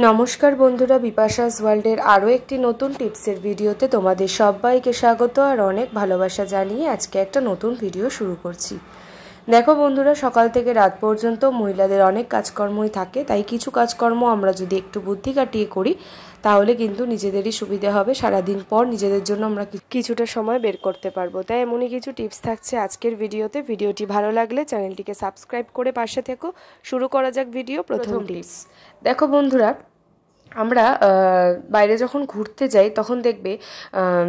নমস্কার বন্ধুরা, বিপাশাস ওয়ার্ল্ডের আরও একটি নতুন টিপসের ভিডিওতে তোমাদের সবাইকে স্বাগত আর অনেক ভালোবাসা জানিয়ে আজকে একটা নতুন ভিডিও শুরু করছি। দেখো বন্ধুরা, সকাল থেকে রাত পর্যন্ত মহিলাদের অনেক কাজকর্মই থাকে, তাই কিছু কাজকর্ম আমরা যদি একটু বুদ্ধি কাটিয়ে করি তাহলে কিন্তু নিজেদেরই সুবিধা হবে। সারাদিন পর নিজেদের জন্য আমরা কিছুটা সময় বের করতে পারবো। তাই এমনই কিছু টিপস থাকছে আজকের ভিডিওতে। ভিডিওটি ভালো লাগলে চ্যানেলটিকে সাবস্ক্রাইব করে পাশে থেকো। শুরু করা যাক ভিডিও। প্রথম টিপস দেখো বন্ধুরা, আমরা বাইরে যখন ঘুরতে যাই তখন দেখবে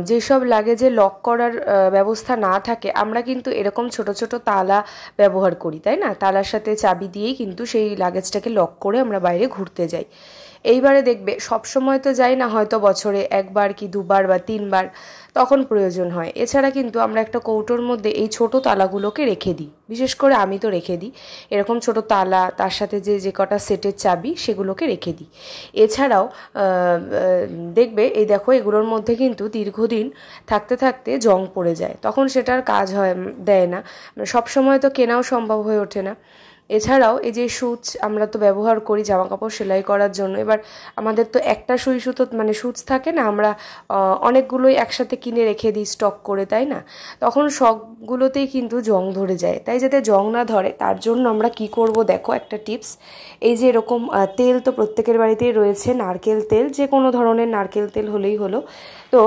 যেসব লাগেজে লক করার ব্যবস্থা না থাকে, আমরা কিন্তু এরকম ছোট ছোট তালা ব্যবহার করি, তাই না? তালার সাথে চাবি দিয়েই কিন্তু সেই লাগেজটাকে লক করে আমরা বাইরে ঘুরতে যাই। এইবারে দেখবে সবসময় তো যাই না, হয়তো বছরে একবার কি দুবার বা তিনবার, তখন প্রয়োজন হয়। এছাড়া কিন্তু আমরা একটা কৌটোর মধ্যে এই ছোট তালাগুলোকে রেখে দিই, বিশেষ করে আমি তো রেখে দিই এরকম ছোট তালা, তার সাথে যে কটা সেটের চাবি সেগুলোকে রেখে দিই। এছাড়াও দেখবে এই দেখো, এগুলোর মধ্যে কিন্তু দীর্ঘদিন থাকতে থাকতে জং পড়ে যায়, তখন সেটার কাজ দেয় না, সবসময় তো কেনাও সম্ভব হয়ে ওঠে না। এছাড়াও এই যে সুচ আমরা তো ব্যবহার করি জামা কাপড় সেলাই করার জন্য, এবার আমাদের তো একটা সুই সুতো মানে সুচ থাকে না, আমরা অনেকগুলোই একসাথে কিনে রেখে দিই স্টক করে, তাই না? তখন সবগুলোতেই কিন্তু জং ধরে যায়। তাই যাতে জং না ধরে তার জন্য আমরা কি করব দেখো, একটা টিপস। এই যে এরকম তেল তো প্রত্যেকের বাড়িতেই রয়েছে, নারকেল তেল, যে কোনো ধরনের নারকেল তেল হলেই হলো। তো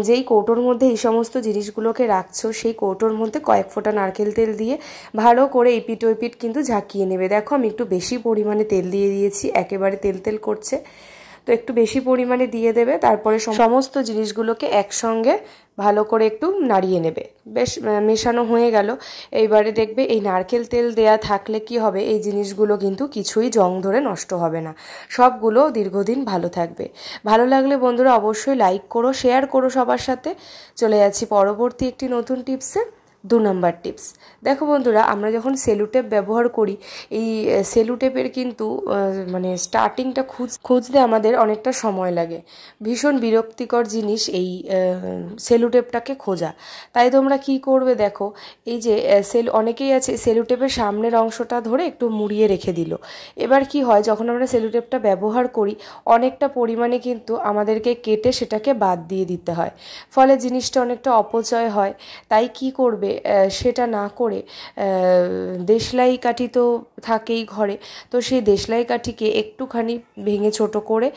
যেই কৌটোর মধ্যে এই সমস্ত জিনিসগুলোকে রাখছো, সেই কৌটোর মধ্যে কয়েক ফোঁটা নারকেল তেল দিয়ে ভালো করে এপিট ওপিট কিন্তু ঝাঁকিয়ে নেবে। দেখো আমি একটু বেশি পরিমাণে তেল দিয়ে দিয়েছি, একেবারে তেল তেল করছে, তো একটু বেশি পরিমাণে দিয়ে দেবে। তারপরে সমস্ত জিনিসগুলোকে একসঙ্গে ভালো করে একটু নাড়িয়ে নেবে। বেশ মেশানো হয়ে গেল। এইবারে দেখবে এই নারকেল তেল দেয়া থাকলে কি হবে, এই জিনিসগুলো কিন্তু কিছুই জং ধরে নষ্ট হবে না, সবগুলো দীর্ঘদিন ভালো থাকবে। ভালো লাগলে বন্ধুরা অবশ্যই লাইক করো, শেয়ার করো সবার সাথে। চলে যাচ্ছি পরবর্তী একটি নতুন টিপসে। 2 নম্বর টিপস দেখো বন্ধুরা, আমরা যখন সেলুটেপ ব্যবহার করি, এই সেলুটেপের কিন্তু মানে স্টার্টিংটা খুঁজতে আমাদের অনেকটা সময় লাগে। ভীষণ বিরক্তিকর জিনিস এই সেলুটেপটাকে খোঁজা। তাই তোমরা কি করবে দেখো, এই যে অনেকেই আছে সেলুটেপের সামনের অংশটা ধরে একটু মুড়িয়ে রেখে দিল। এবার কি হয়, যখন আমরা সেলুটেপটা ব্যবহার করি অনেকটা পরিমাণে কিন্তু আমাদেরকে কেটে সেটাকে বাদ দিয়ে দিতে হয়, ফলে জিনিসটা অনেকটা অপচয় হয়। তাই কি করবে, সেটা না করে দেশলাই কাঠি তো থাকেই ঘরে, তো সেই দেশলাই কাঠিকে একটুখানি ভেঙে ছোট করে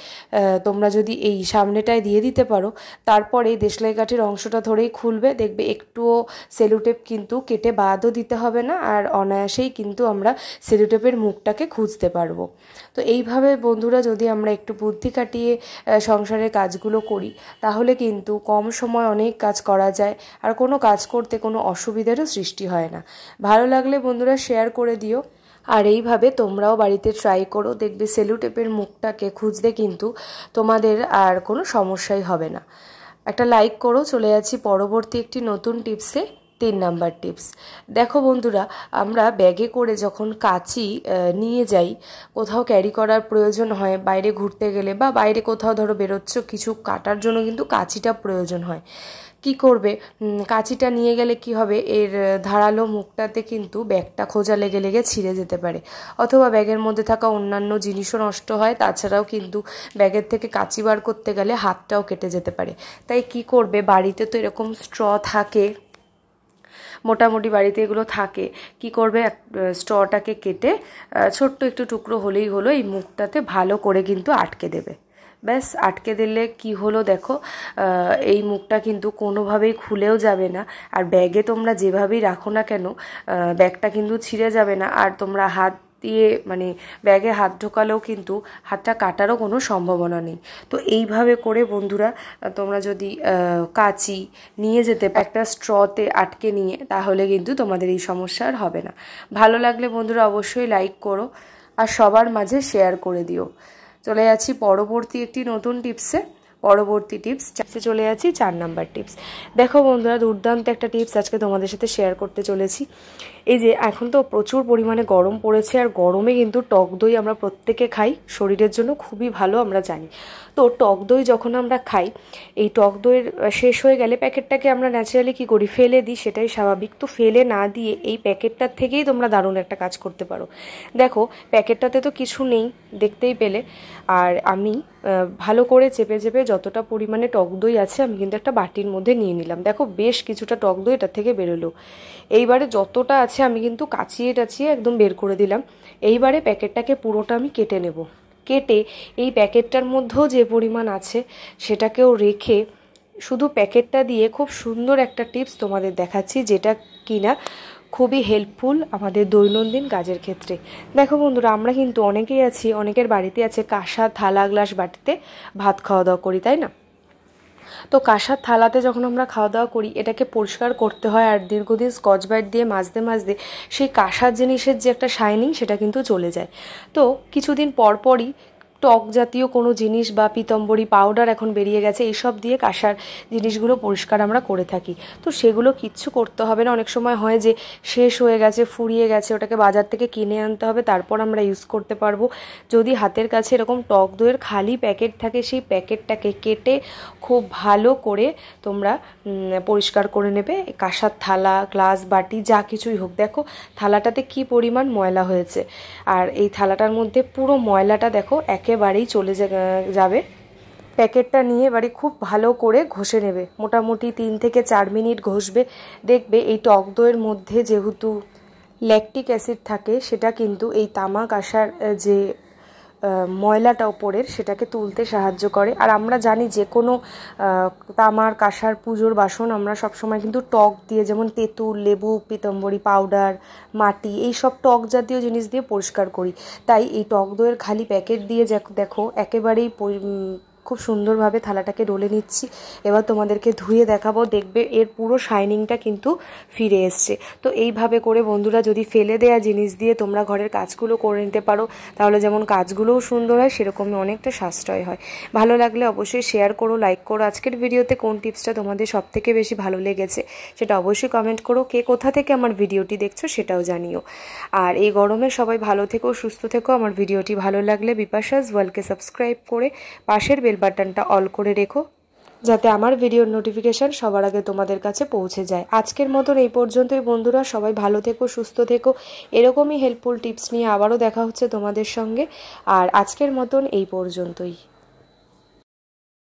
তোমরা যদি এই সামনেটায় দিয়ে দিতে পারো, তারপরে দেশলাই কাঠির অংশটা ধরেই খুলবে, দেখবে একটুও সেলুটেপ কিন্তু কেটে বাদও দিতে হবে না, আর অনায়াসেই কিন্তু আমরা সেলুটেপের মুখটাকে খুঁজতে পারবো। তো এইভাবে বন্ধুরা যদি আমরা একটু বুদ্ধি কাটিয়ে সংসারের কাজগুলো করি, তাহলে কিন্তু কম সময় অনেক কাজ করা যায়, আর কোনো কাজ করতে কোনো অসুবিধারও সৃষ্টি হয় না। ভালো লাগলে বন্ধুরা শেয়ার করে দিও, আর এইভাবে তোমরাও বাড়িতে ট্রাই করো, দেখবে সেলুটেপের মুখটাকে খুঁজতে কিন্তু তোমাদের আর কোনো সমস্যাই হবে না। একটা লাইক করো। চলে যাচ্ছি পরবর্তী একটি নতুন টিপসে। 3 নাম্বার টিপস দেখো বন্ধুরা, আমরা ব্যাগে করে যখন কাঁচি নিয়ে যাই, কোথাও ক্যারি করার প্রয়োজন হয় বাইরে ঘুরতে গেলে, বা বাইরে কোথাও ধরো বেরোচ্ছ, কিছু কাটার জন্য কিন্তু কাঁচিটা প্রয়োজন হয়। কি করবে, কাঁচিটা নিয়ে গেলে কি হবে, এর ধারালো মুখটাতে কিন্তু ব্যাগটা খোঁজা লেগে লেগে ছিঁড়ে যেতে পারে, অথবা ব্যাগের মধ্যে থাকা অন্যান্য জিনিসও নষ্ট হয়। তাছাড়াও কিন্তু ব্যাগের থেকে কাঁচি বার করতে গেলে হাতটাও কেটে যেতে পারে। তাই কি করবে, বাড়িতে তো এরকম স্ট্র থাকে, মোটামুটি বাড়িতে এগুলো থাকে, কি করবে, স্ট্রটাকে কেটে ছোট্ট একটু টুকরো হলেই হলো, এই মুখটাতে ভালো করে কিন্তু আটকে দেবে। ব্যাস আটকে দিলে কি হলো দেখো, এই মুখটা কিন্তু কোনোভাবেই খুলেও যাবে না, আর ব্যাগে তোমরা যেভাবেই রাখো না কেন ব্যাগটা কিন্তু ছিঁড়ে যাবে না, আর তোমরা হাত দিয়ে মানে ব্যাগে হাত ঢোকালেও কিন্তু হাতটা কাটারও কোনো সম্ভাবনা নেই। তো এইভাবে করে বন্ধুরা তোমরা যদি কাঁচি নিয়ে যেতে একটা স্ট্রতে আটকে নিয়ে, তাহলে কিন্তু তোমাদের এই সমস্যা আর হবে না। ভালো লাগলে বন্ধুরা অবশ্যই লাইক করো আর সবার মাঝে শেয়ার করে দিও। চলে যাচ্ছি পরবর্তী একটি নতুন টিপসে। পরবর্তী টিপসে চলে যাচ্ছি 4 নাম্বার টিপস। দেখো বন্ধুরা, দুর্দান্ত একটা টিপস আজকে তোমাদের সাথে শেয়ার করতে চলেছি। এই যে এখন তো প্রচুর পরিমাণে গরম পড়েছে, আর গরমে কিন্তু টক দই আমরা প্রত্যেকে খাই, শরীরের জন্য খুবই ভালো আমরা জানি। তো টক দই যখন আমরা খাই, এই টক দইয়ের শেষ হয়ে গেলে প্যাকেটটাকে আমরা ন্যাচারালি কী করি, ফেলে দিই, সেটাই স্বাভাবিক। তো ফেলে না দিয়ে এই প্যাকেটটার থেকেই তোমরা দারুণ একটা কাজ করতে পারো। দেখো প্যাকেটটাতে তো কিছু নেই, দেখতেই পেলে। আর আমি ভালো করে চেপে চেপে যতটা পরিমাণে টক দই আছে আমি কিন্তু একটা বাটির মধ্যে নিয়ে নিলাম। দেখো বেশ কিছুটা টক দই এটার থেকে বেরোলো। এইবারে যতটা আছে আমি কিন্তু কাচিয়ে টাচিয়ে একদম বের করে দিলাম। এইবারে প্যাকেটটাকে পুরোটা আমি কেটে নেব। কেটে এই প্যাকেটটার মধ্যেও যে পরিমাণ আছে সেটাকেও রেখে শুধু প্যাকেটটা দিয়ে খুব সুন্দর একটা টিপস তোমাদের দেখাচ্ছি, যেটা কিনা খুবই হেল্পফুল আমাদের দৈনন্দিন কাজের ক্ষেত্রে। দেখো বন্ধুরা, আমরা কিন্তু অনেকেই আছি, অনেকের বাড়িতে আছে কাঁসা থালা গ্লাস বাটিতে ভাত খাওয়া দাওয়া করি, তাই না? তো কাঁসার থালাতে যখন আমরা খাওয়া দাওয়া করি, এটাকে পরিষ্কার করতে হয়, আর দীর্ঘদিন স্কচ ব্রাইট দিয়ে মাজতে মাজতে সেই কাঁসার জিনিসের যে একটা শাইনিং সেটা কিন্তু চলে যায়। তো কিছুদিন পরই টক জাতীয় কোনো জিনিস বা পিতম্বরী পাউডার এখন বেরিয়ে গেছে, এইসব দিয়ে কাঁসার জিনিসগুলো পরিষ্কার আমরা করে থাকি। তো সেগুলো কিচ্ছু করতে হবে না। অনেক সময় হয় যে শেষ হয়ে গেছে, ফুরিয়ে গেছে, ওটাকে বাজার থেকে কিনে আনতে হবে, তারপর আমরা ইউজ করতে পারবো। যদি হাতের কাছে এরকম টক দইয়ের খালি প্যাকেট থাকে, সেই প্যাকেটটাকে কেটে খুব ভালো করে তোমরা পরিষ্কার করে নেবে। কাঁসার থালা গ্লাস বাটি যা কিছুই হোক, দেখো থালাটাতে কি পরিমাণ ময়লা হয়েছে, আর এই থালাটার মধ্যে পুরো ময়লাটা দেখো একেবারেই চলে যাবে। প্যাকেটটা নিয়ে এবারে খুব ভালো করে ঘষে নেবে, মোটামুটি 3 থেকে 4 মিনিট ঘষবে। দেখবে এই টক দইয়ের মধ্যে যেহেতু ল্যাকটিক অ্যাসিড থাকে, সেটা কিন্তু এই তামা কাঁসার যে ময়লাটা ওপরের সেটাকে তুলতে সাহায্য করে। আর আমরা জানি যে কোনো তামার কাঁসার পুজোর বাসন আমরা সবসময় কিন্তু টক দিয়ে, যেমন তেঁতুল, লেবু, পিতম্বরী পাউডার, মাটি, এই সব টক জাতীয় জিনিস দিয়ে পরিষ্কার করি। তাই এই টক দইয়ের খালি প্যাকেট দিয়ে দেখো একেবারেই খুব সুন্দরভাবে থালাটাকে ডলে নিচ্ছি। এবার তোমাদেরকে ধুয়ে দেখাবো, দেখবে এর পুরো শাইনিংটা কিন্তু ফিরে এসছে। তো এইভাবে করে বন্ধুরা যদি ফেলে দেয়া জিনিস দিয়ে তোমরা ঘরের কাজগুলো করে নিতে পারো, তাহলে যেমন কাজগুলোও সুন্দর হয়, সেরকমই অনেকটা সাশ্রয় হয়। ভালো লাগলে অবশ্যই শেয়ার করো, লাইক করো। আজকের ভিডিওতে কোন টিপসটা তোমাদের সবথেকে বেশি ভালো লেগেছে সেটা অবশ্যই কমেন্ট করো। কে কোথা থেকে আমার ভিডিওটি দেখছো সেটাও জানিও। আর এই গরমে সবাই ভালো থেকো, সুস্থ থেকো। আমার ভিডিওটি ভালো লাগলে বিপাশাস ওয়ার্ল্ডকে সাবস্ক্রাইব করে পাশের বেল বাটনটা অল করে রেখো, যাতে আমার ভিডিওর নোটিফিকেশান সবার আগে তোমাদের কাছে পৌঁছে যায়। আজকের মতন এই পর্যন্তই বন্ধুরা, সবাই ভালো থেকো, সুস্থ থেকো। এরকমই হেল্পফুল টিপস নিয়ে আবারও দেখা হচ্ছে তোমাদের সঙ্গে। আর আজকের মতন এই পর্যন্তই।